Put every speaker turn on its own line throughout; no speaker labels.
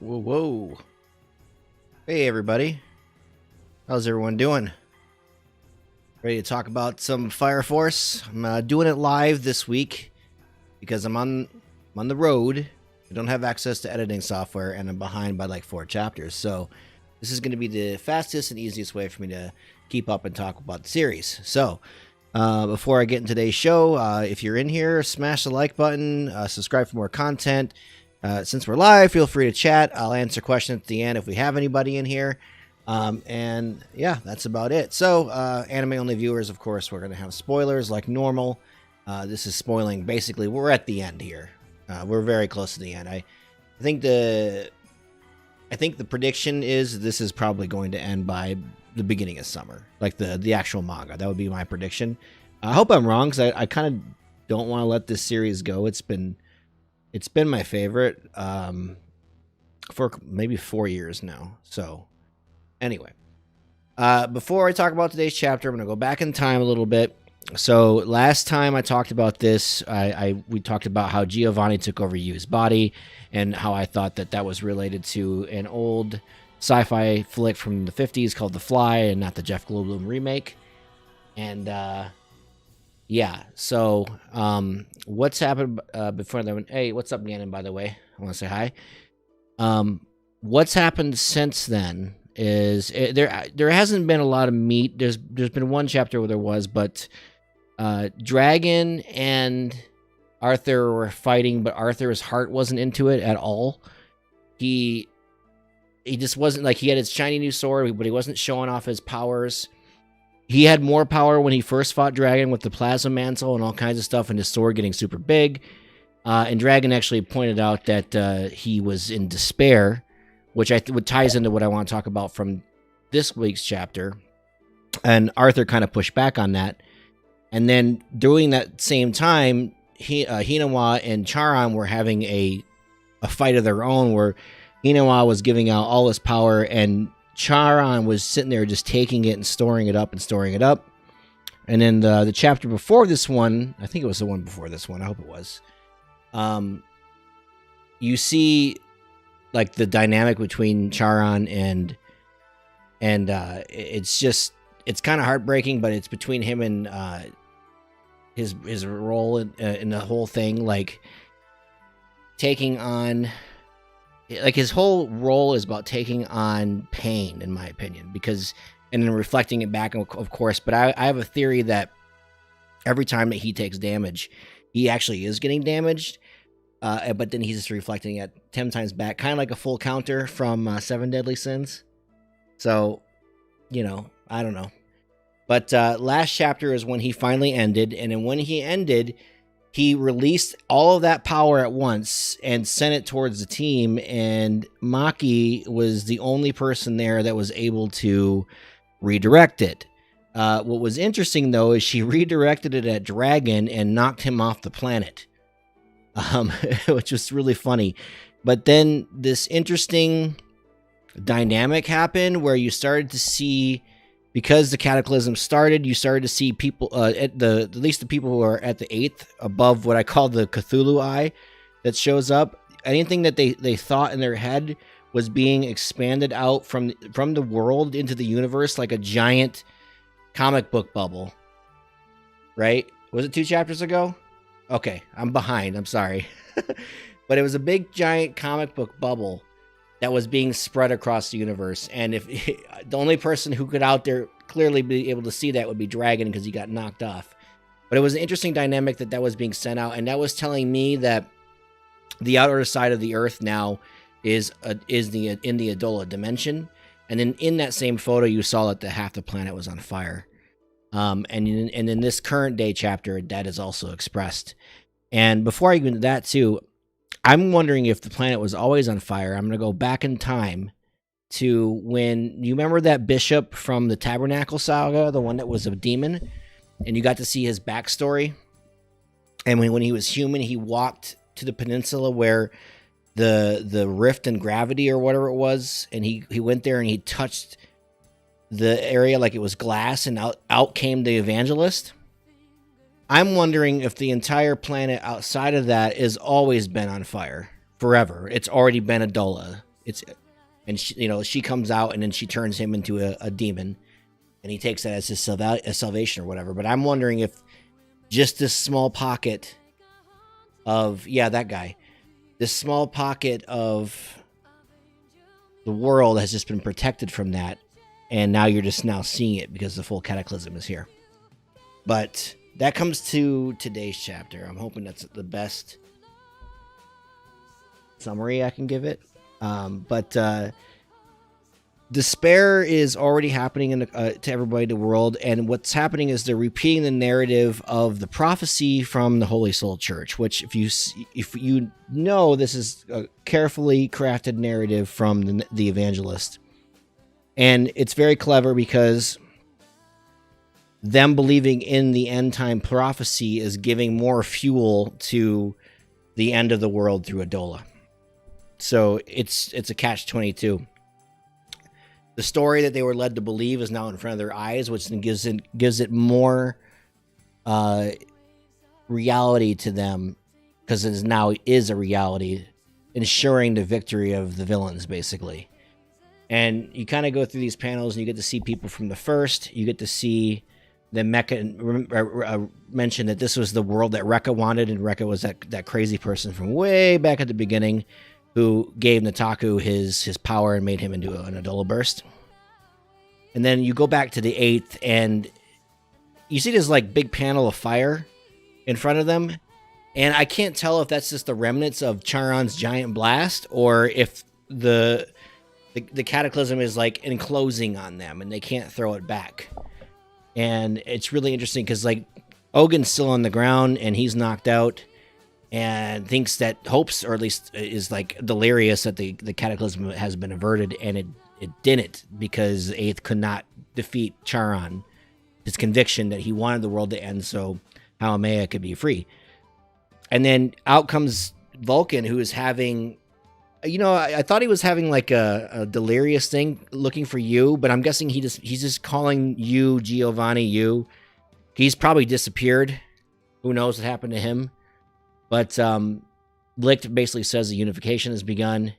Whoa, whoa. Hey, everybody. How's everyone doing? Ready to talk about some Fire Force? I'm doing it live this week because I'm on the road. I don't have access to editing software, and I'm behind by like 4 chapters. So this is going to be the fastest and easiest way for me to keep up and talk about the series. So before I get into today's show, if you're in here, smash the like button, subscribe for more content. Since we're live, feel free to chat. I'll answer questions at the end if we have anybody in here. And yeah, that's about it. So anime-only viewers, of course, we're going to have spoilers like normal. This is spoiling. Basically, we're at the end here. We're very close to the end. I think the prediction is this is probably going to end by the beginning of summer, like the actual manga. That would be my prediction. I hope I'm wrong because I kind of don't want to let this series go. It's been my favorite for maybe 4 years now. So anyway, before I talk about today's chapter, I'm going to go back in time a little bit. So last time I talked about this, we talked about how Giovanni took over Yu's body and how I thought that was related to an old sci-fi flick from the 50s called The Fly and not the Jeff Goldblum remake. And yeah, so what's happened before that? Hey, what's up, Gannon, by the way? I want to say hi. What's happened since then is there hasn't been a lot of meat. There's been one chapter where there was, but Dragon and Arthur were fighting, but Arthur's heart wasn't into it at all. He just wasn't, like, he had his shiny new sword, but he wasn't showing off his powers. He had more power when he first fought Dragon with the plasma mantle and all kinds of stuff, and his sword getting super big. And Dragon actually pointed out that he was in despair, which ties into what I want to talk about from this week's chapter. And Arthur kind of pushed back on that. And then during that same time, Hinawa and Charon were having a fight of their own where Hinawa was giving out all his power and Charon was sitting there just taking it and storing it up and storing it up. And then the chapter before this one, I think it was the one before this one, I hope it was, you see like the dynamic between Charon and it's kind of heartbreaking, but it's between him and his role in the whole thing, like taking on, like his whole role is about taking on pain, in my opinion, and then reflecting it back, of course. But I have a theory that every time that he takes damage, he actually is getting damaged. But then he's just reflecting it 10 times back, kind of like a full counter from 7 Deadly Sins. So, I don't know. But last chapter is when he finally ended, and then when he ended, he released all of that power at once and sent it towards the team, and Maki was the only person there that was able to redirect it. What was interesting, though, is she redirected it at Dragon and knocked him off the planet, which was really funny. But then this interesting dynamic happened where you started to see, because the Cataclysm started, you started to see people, at least the people who are at the 8th, above what I call the Cthulhu eye that shows up. Anything that they thought in their head was being expanded out from the world into the universe like a giant comic book bubble. Right? Was it 2 chapters ago? Okay, I'm behind. I'm sorry. But it was a big, giant comic book bubble that was being spread across the universe. And if the only person who could out there clearly be able to see that would be Dragon, because he got knocked off. But it was an interesting dynamic that was being sent out, and that was telling me that the outer side of the Earth now is in the Adola dimension. And then in that same photo, you saw that half the planet was on fire. And in this current day chapter, that is also expressed. And before I get into that too, I'm wondering if the planet was always on fire. I'm going to go back in time to when, you remember that bishop from the Tabernacle Saga, the one that was a demon, and you got to see his backstory. And when he was human, he walked to the peninsula where the rift in gravity or whatever it was, and he went there and he touched the area like it was glass, and out came the evangelist. I'm wondering if the entire planet outside of that has always been on fire forever. It's already been Adola. And she comes out and then she turns him into a demon, and he takes that as his salvation or whatever. But I'm wondering if just this small pocket of this small pocket of the world has just been protected from that, and now you're just now seeing it because the full Cataclysm is here. But that comes to today's chapter. I'm hoping that's the best summary I can give it. But despair is already happening to everybody in the world, and what's happening is they're repeating the narrative of the prophecy from the Holy Soul Church, which if you know, this is a carefully crafted narrative from the evangelist, and it's very clever because them believing in the end time prophecy is giving more fuel to the end of the world through Adola. So it's a catch-22. The story that they were led to believe is now in front of their eyes, which then gives it more reality to them, because it now is a reality, ensuring the victory of the villains, basically. And you kind of go through these panels, and you get to see people from the first. You get to see the Mecha mention that this was the world that Rekka wanted, and Rekka was that crazy person from way back at the beginning who gave Nataku his power and made him into an Adola burst. And then you go back to the 8th, and you see this like big panel of fire in front of them, and I can't tell if that's just the remnants of Charon's giant blast, or if the Cataclysm is like enclosing on them and they can't throw it back. And it's really interesting because like Ogun's still on the ground and he's knocked out, and thinks that hopes, or at least is like delirious that the Cataclysm has been averted, and it didn't, because the 8th could not defeat Charon. His conviction that he wanted the world to end so Haumea could be free. And then out comes Vulcan, who is having, I thought he was having like a delirious thing looking for you, but I'm guessing he's just calling you Giovanni you. He's probably disappeared. Who knows what happened to him? But Licht basically says the unification has begun,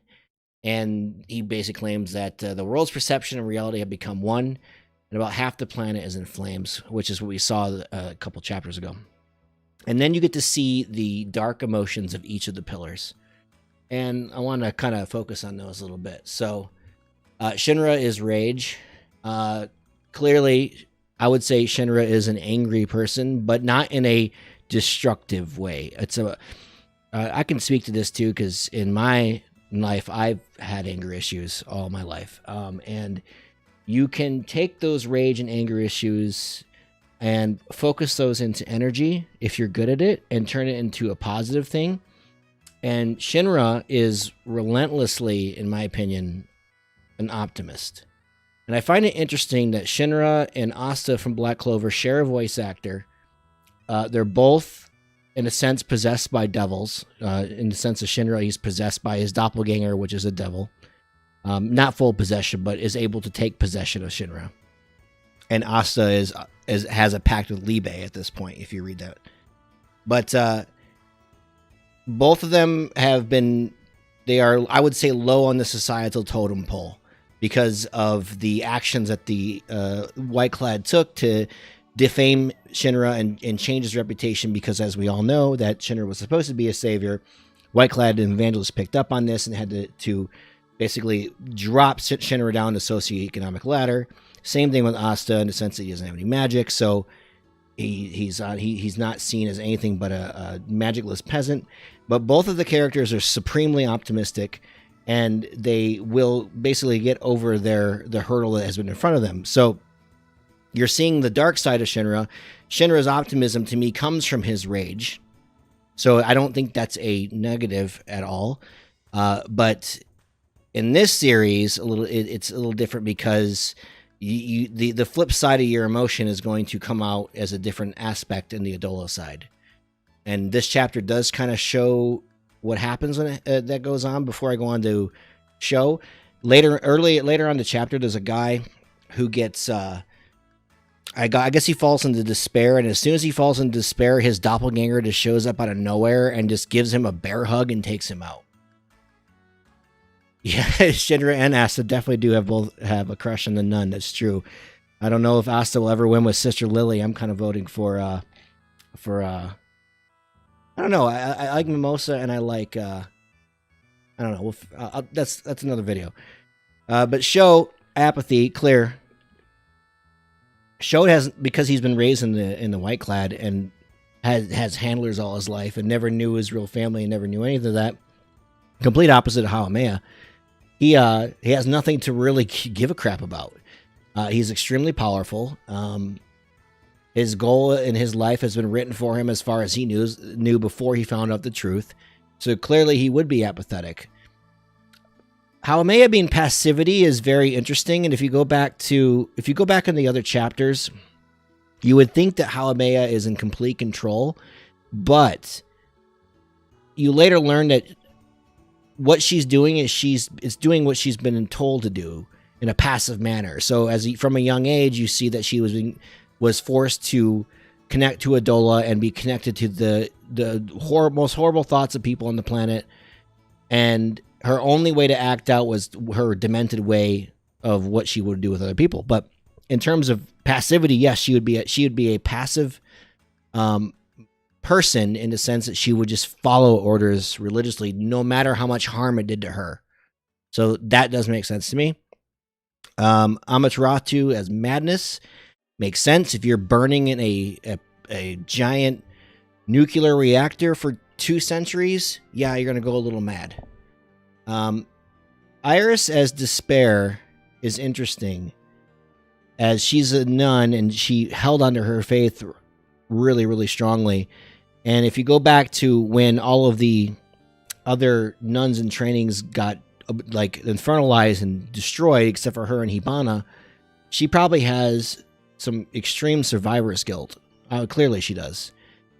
and he basically claims that the world's perception and reality have become one, and about half the planet is in flames, which is what we saw a couple chapters ago. And then you get to see the dark emotions of each of the pillars, and I want to kind of focus on those a little bit. So Shinra is rage. Clearly, I would say Shinra is an angry person, but not in a destructive way. I can speak to this too, because in my life I've had anger issues all my life, and you can take those rage and anger issues and focus those into energy if you're good at it, and turn it into a positive thing. And Shinra is relentlessly, in my opinion, an optimist. And I find it interesting that Shinra and Asta from Black Clover share a voice actor. They're both, in a sense, possessed by devils. In the sense of Shinra, he's possessed by his doppelganger, which is a devil. Not full possession, but is able to take possession of Shinra. And Asta has a pact with Libe at this point, if you read that. But both of them they are, I would say, low on the societal totem pole because of the actions that the White Clad took to defame Shinra and change his reputation, because as we all know, that Shinra was supposed to be a savior. White Clad and Evangelist picked up on this and had to basically drop Shinra down the socioeconomic ladder. Same thing with Asta, in the sense that he doesn't have any magic, so he's not seen as anything but a magicless peasant. But both of the characters are supremely optimistic, and they will basically get over the hurdle that has been in front of them. So you're seeing the dark side of Shinra. Shinra's optimism, to me, comes from his rage. So I don't think that's a negative at all. But in this series, it's a little different, because the flip side of your emotion is going to come out as a different aspect in the Adola side. And this chapter does kind of show what happens when that goes on. Before I go on to show, later on the chapter, there's a guy who gets... I guess he falls into despair, and as soon as he falls into despair, his doppelganger just shows up out of nowhere and just gives him a bear hug and takes him out. Yeah, Shinra and Asta definitely do have a crush on the nun. That's true. I don't know if Asta will ever win with Sister Lily. I'm kind of voting for I don't know. I like Mimosa and I like I don't know. That's another video. But Sho apathy clear. Sho has, because he's been raised in the White Clad and has handlers all his life and never knew his real family and never knew anything of that. Complete opposite of Haomeya. He has nothing to really give a crap about. He's extremely powerful. His goal in his life has been written for him as far as he knew before he found out the truth. So clearly he would be apathetic. Haomeya being passivity is very interesting, and if you go back in the other chapters, you would think that Haomeya is in complete control, but you later learn that what she's doing is doing what she's been told to do in a passive manner. So from a young age, you see that she was forced to connect to Adola and be connected to the most horrible thoughts of people on the planet, and her only way to act out was her demented way of what she would do with other people. But in terms of passivity, yes, she would be a passive person in the sense that she would just follow orders religiously, no matter how much harm it did to her. So that does make sense to me. Amaterasu as madness makes sense. If you're burning in a giant nuclear reactor for 2 centuries, yeah, you're going to go a little mad. Iris as despair is interesting, as she's a nun and she held onto her faith really, really strongly. And if you go back to when all of the other nuns in trainings got like infernalized and destroyed, except for her and Hibana, she probably has some extreme survivor's guilt. Clearly she does.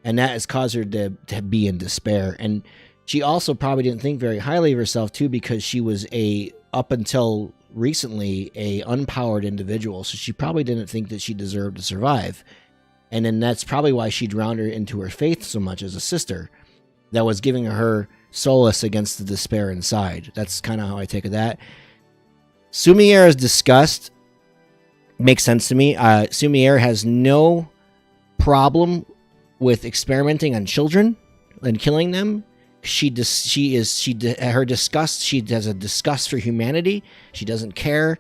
And that has caused her to be in despair. And she also probably didn't think very highly of herself too, because she was up until recently, a unpowered individual. So she probably didn't think that she deserved to survive. And then that's probably why she drowned her into her faith so much as a sister that was giving her solace against the despair inside. That's kind of how I take it. That Sumiera's disgust makes sense to me. Sumiera has no problem with experimenting on children and killing them. She has a disgust for humanity. She doesn't care.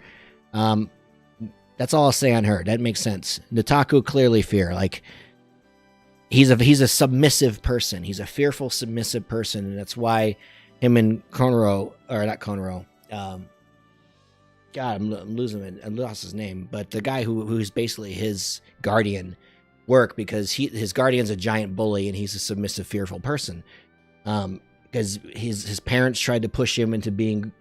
That's all I'll say on her. That makes sense. Nataku clearly fear. Like he's a submissive person. He's a fearful, submissive person, and that's why him and Konoro, or not Konoro. God, I'm losing it. I lost his name, but the guy who's basically his guardian work, because his guardian's a giant bully and he's a submissive, fearful person. Because his parents tried to push him into being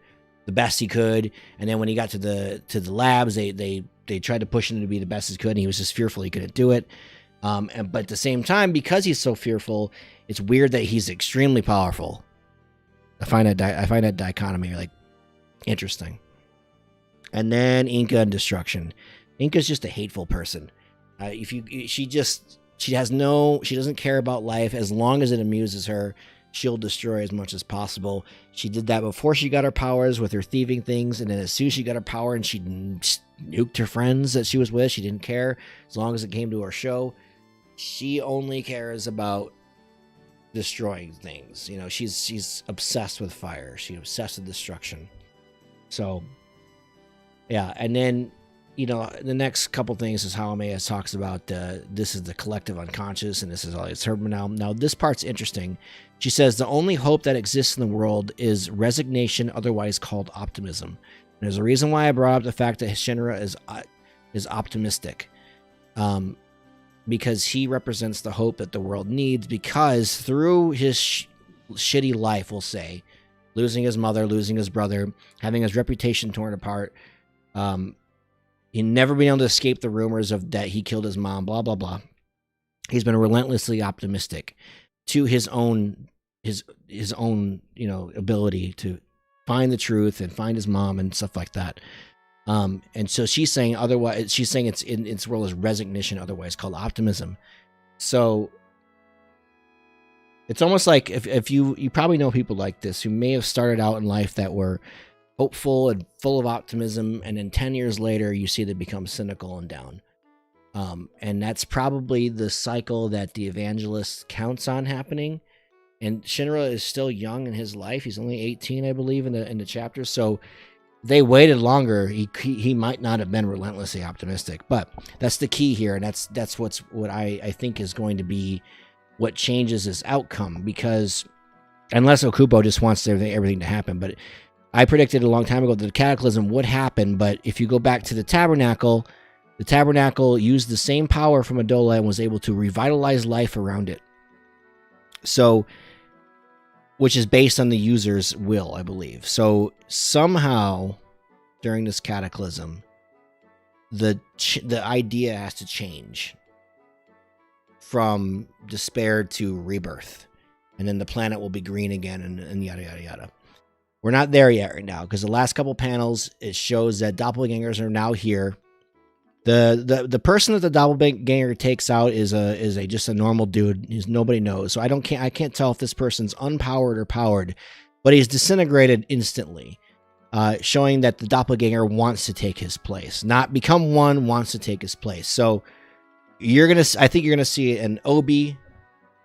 the best he could, and then when he got to the labs, they tried to push him to be the best he could, and he was just fearful he couldn't do it. But at the same time, because he's so fearful, it's weird that he's extremely powerful. I find that dichotomy like interesting. And then Inca and destruction. Inca's just a hateful person. She doesn't care about life. As long as it amuses her, she'll destroy as much as possible. She did that before she got her powers with her thieving things, and then as soon as she got her power and she nuked her friends that she was with, she didn't care. As long as it came to her show, she only cares about destroying things. You know, she's obsessed with fire. She's obsessed with destruction. So, yeah, and then, you know, the next couple things is how Haomeya talks about this is the collective unconscious, and this is all it's her now. Now, this part's interesting. She says the only hope that exists in the world is resignation, otherwise called optimism. And there's a reason why I brought up the fact that Shinra is optimistic, because he represents the hope that the world needs. Because through his shitty life, we'll say, losing his mother, losing his brother, having his reputation torn apart, he never been able to escape the rumors of that he killed his mom, blah, blah, blah. He's been relentlessly optimistic to his own, you know, ability to find the truth and find his mom and stuff like that. And so she's saying it's in its role as resignation, otherwise called optimism. So it's almost like if you probably know people like this who may have started out in life that were hopeful and full of optimism, and then 10 years later you see them become cynical and down. And that's probably the cycle that the evangelist counts on happening. And Shinra is still young in his life. He's only 18, I believe, in the chapter. So they waited longer. He might not have been relentlessly optimistic, but that's the key here, and that's what I think is going to be what changes his outcome. Because unless Okubo just wants everything to happen, but I predicted a long time ago that the Cataclysm would happen. But if you go back to the Tabernacle used the same power from Adola and was able to revitalize life around it. So, which is based on the user's will, I believe. So somehow during this Cataclysm, the idea has to change from despair to rebirth, and then the planet will be green again, and yada yada yada. We're not there yet right now, because the last couple panels, it shows that doppelgangers are now here. The person that the doppelganger takes out is just a normal dude. Nobody knows, so I can't tell if this person's unpowered or powered, but he's disintegrated instantly, showing that the doppelganger wants to take his place, not become one, wants to take his place. So I think you're gonna see an Obi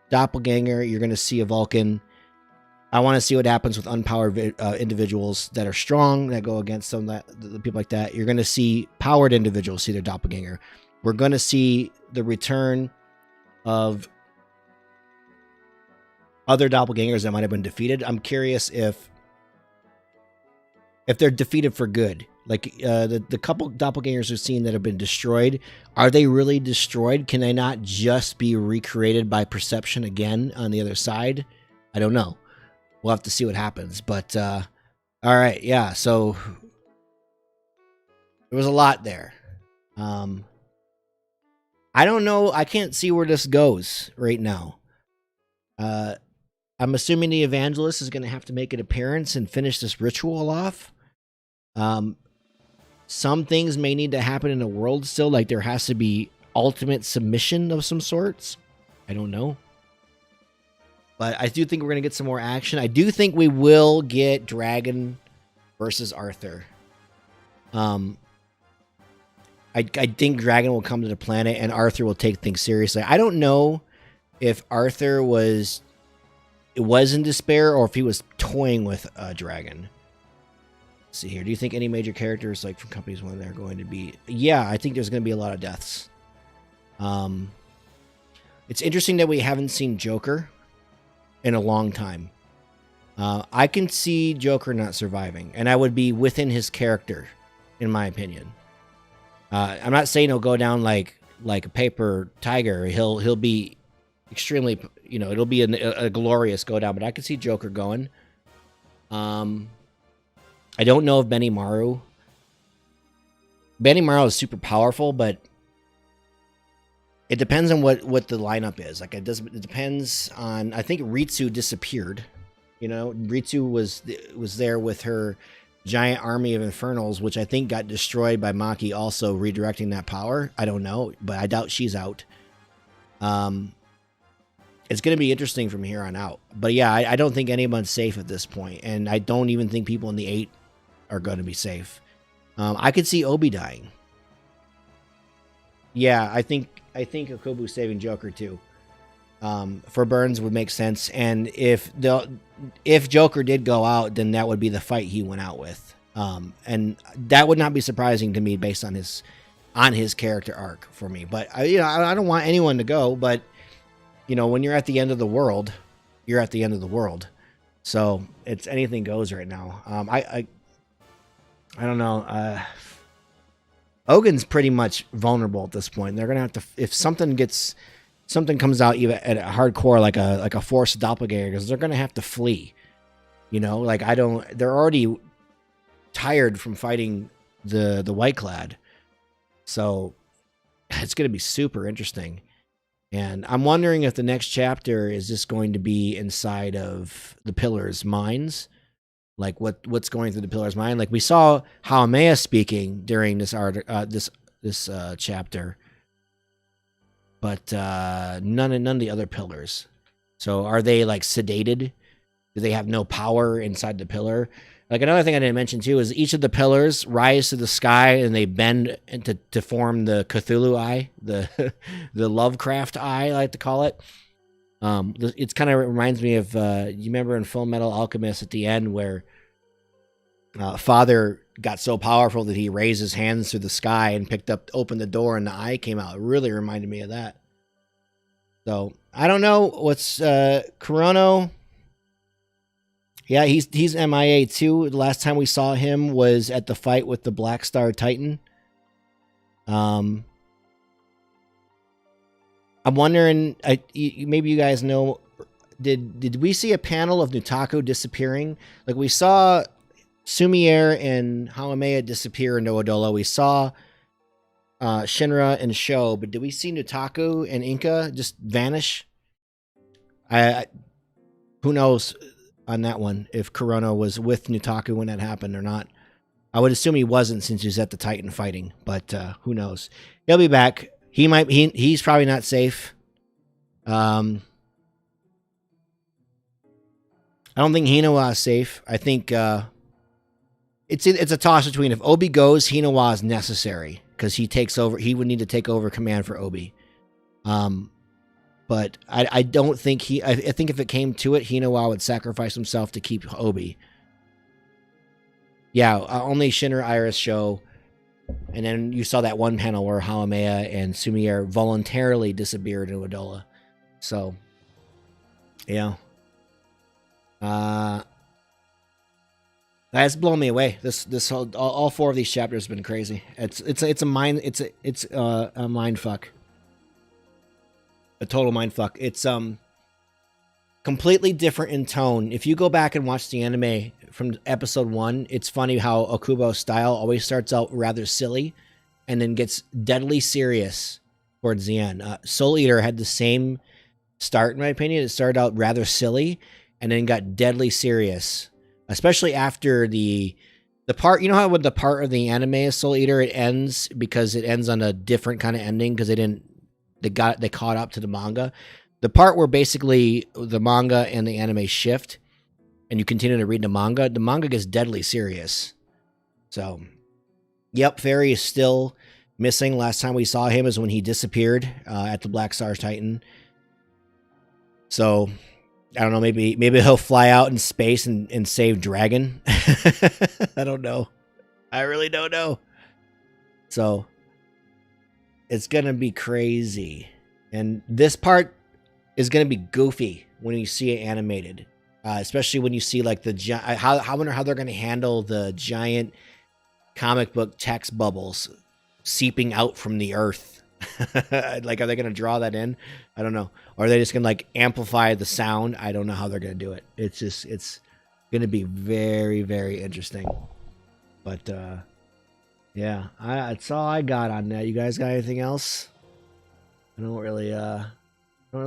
doppelganger. You're gonna see a Vulcan. I want to see what happens with unpowered individuals that are strong, that go against them, the people like that. You're going to see powered individuals see their doppelganger. We're going to see the return of other doppelgangers that might have been defeated. I'm curious if they're defeated for good. Like the couple doppelgangers we've seen that have been destroyed, are they really destroyed? Can they not just be recreated by perception again on the other side? I don't know. We'll have to see what happens. But, all right, yeah, so there was a lot there. I don't know. I can't see where this goes right now. I'm assuming the evangelist is going to have to make an appearance and finish this ritual off. Some things may need to happen in the world still, like there has to be ultimate submission of some sorts. I don't know. But I do think we're going to get some more action. I do think we will get Dragon versus Arthur. I think Dragon will come to the planet and Arthur will take things seriously. I don't know if Arthur was in despair or if he was toying with Dragon. Let's see here. Do you think any major characters like from companies when they're going to be? Yeah, I think there's going to be a lot of deaths. It's interesting that we haven't seen Joker in a long time. I can see Joker not surviving, and I would be within his character, in my opinion. I'm not saying he'll go down like a paper tiger. He'll be extremely, it'll be a glorious go down, but I can see Joker going. I don't know if Benimaru is super powerful, but it depends on what the lineup is. Like it depends on. I think Ritsu disappeared. Ritsu was there with her giant army of Infernals, which I think got destroyed by Maki also redirecting that power. I don't know, but I doubt she's out. It's going to be interesting from here on out. But yeah, I don't think anyone's safe at this point, and I don't even think people in the 8 are going to be safe. I could see Obi dying. Yeah, I think Okubo's saving Joker too. For Burns would make sense, and if Joker did go out, then that would be the fight he went out with, and that would not be surprising to me based on his character arc for me. But I don't want anyone to go, but when you're at the end of the world, you're at the end of the world, so it's anything goes right now. I don't know. Ogun's pretty much vulnerable at this point. They're gonna have to, if something comes out even at a hardcore like a force of doppelgangers, they're gonna have to flee. They're already tired from fighting the White Clad, so it's gonna be super interesting. And I'm wondering if the next chapter is just going to be inside of the Pillar's minds. Like what's going through the Pillar's mind? Like we saw Haumea speaking during this chapter, but none of the other Pillars. So are they like sedated? Do they have no power inside the Pillar? Like another thing I didn't mention too is each of the pillars rise to the sky and they bend to form the Cthulhu eye, the the Lovecraft eye, I like to call it. It's kind of reminds me of you remember in Full Metal Alchemist at the end where Father got so powerful that he raised his hands to the sky and opened the door and the eye came out. It really reminded me of that. So I don't know what's Kurono. Yeah, he's MIA too. The last time we saw him was at the fight with the Black Star Titan. I'm wondering, maybe you guys know, did we see a panel of Nutaku disappearing? Like we saw Sumier and Hawameya disappear into Adola. We saw Shinra and Sho, but did we see Nutaku and Inka just vanish? Who knows on that one if Kurono was with Nutaku when that happened or not. I would assume he wasn't since he's at the Titan fighting, but who knows? He'll be back. He's probably not safe. I don't think Hinawa is safe. I think it's a toss between if Obi goes, Hinawa is necessary because he takes over. He would need to take over command for Obi. But I don't think I think if it came to it, Hinawa would sacrifice himself to keep Obi. Yeah, only Shinra Iris Sho. And then you saw that one panel where Hawameya and Sumier voluntarily disappeared in Adola. So, yeah. That's blown me away. This whole, all four of these chapters have been crazy. It's a mind fuck. A total mind fuck. It's completely different in tone. If you go back and watch the anime from episode 1, it's funny how Okubo's style always starts out rather silly and then gets deadly serious towards the end. Soul Eater had the same start, in my opinion. It started out rather silly and then got deadly serious, especially after the part. You know how with the part of the anime is Soul Eater, it ends because it ends on a different kind of ending because they caught up to the manga. The part where basically the manga and the anime shift and you continue to read the manga gets deadly serious. So, yep, Fairy is still missing. Last time we saw him is when he disappeared at the Black Star Titan. So, I don't know, maybe he'll fly out in space and save Dragon. I don't know. I really don't know. So, it's going to be crazy. And this part is going to be goofy when you see it animated. Especially when you see like I wonder how they're going to handle the giant comic book text bubbles seeping out from the earth. Like, are they going to draw that in? I don't know. Or are they just going to like amplify the sound? I don't know how they're going to do it. It's going to be very, very interesting. But, yeah, that's all I got on that. You guys got anything else? I don't really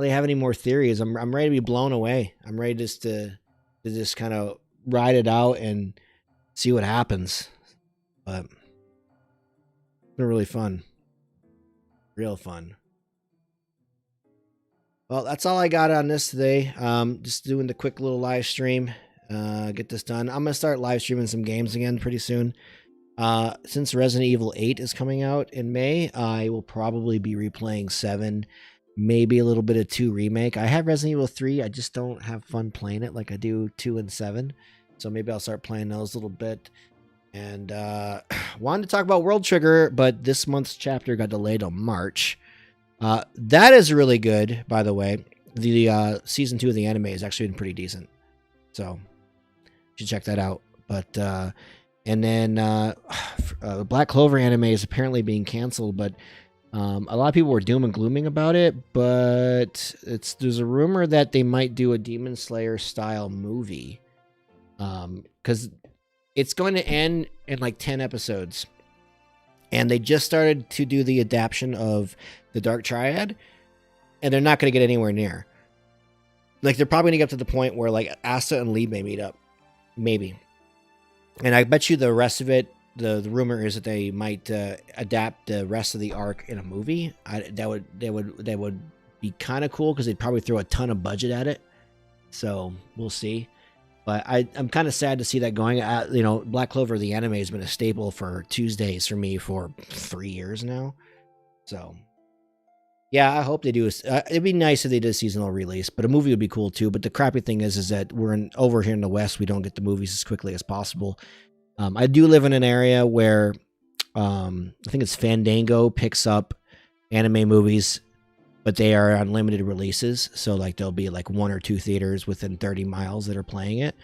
have any more theories. I'm ready to be blown away. I'm ready to just kind of ride it out and see what happens. But it's been really fun. Real fun. Well, that's all I got on this today. Just doing the quick little live stream. Get this done. I'm gonna start live streaming some games again pretty soon. Since Resident Evil 8 is coming out in May, I will probably be replaying 7. Maybe a little bit of 2 remake. I have Resident Evil 3. I just don't have fun playing it like I do 2 and 7. So maybe I'll start playing those a little bit. And wanted to talk about World Trigger, but this month's chapter got delayed till March. That is really good, by the way. The season 2 of the anime has actually been pretty decent. So you should check that out. But and then Black Clover anime is apparently being canceled, but a lot of people were doom and glooming about it, but there's a rumor that they might do a Demon Slayer style movie, because it's going to end in like 10 episodes, and they just started to do the adaptation of the Dark Triad, and they're not going to get anywhere near. Like, they're probably going to get to the point where like Asta and Lee may meet up, maybe, and I bet you the rest of it. The rumor is that they might adapt the rest of the arc in a movie. That would be kind of cool because they'd probably throw a ton of budget at it. So we'll see. But I'm kind of sad to see that going. You know, Black Clover, the anime, has been a staple for Tuesdays for me for 3 years now. So, yeah, I hope they do. It'd be nice if they did a seasonal release, but a movie would be cool too. But the crappy thing is that over here in the West, we don't get the movies as quickly as possible. I do live in an area where I think it's Fandango picks up anime movies, but they are on limited releases. So like there'll be like 1 or 2 theaters within 30 miles that are playing it.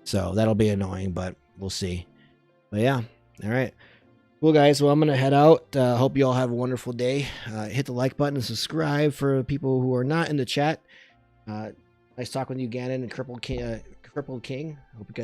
So that'll be annoying, but we'll see. But yeah, all right. Cool, guys. Well, I'm going to head out. Hope you all have a wonderful day. Hit the like button and subscribe for people who are not in the chat. Nice talking with you, Gannon and Crippled King. Hope you guys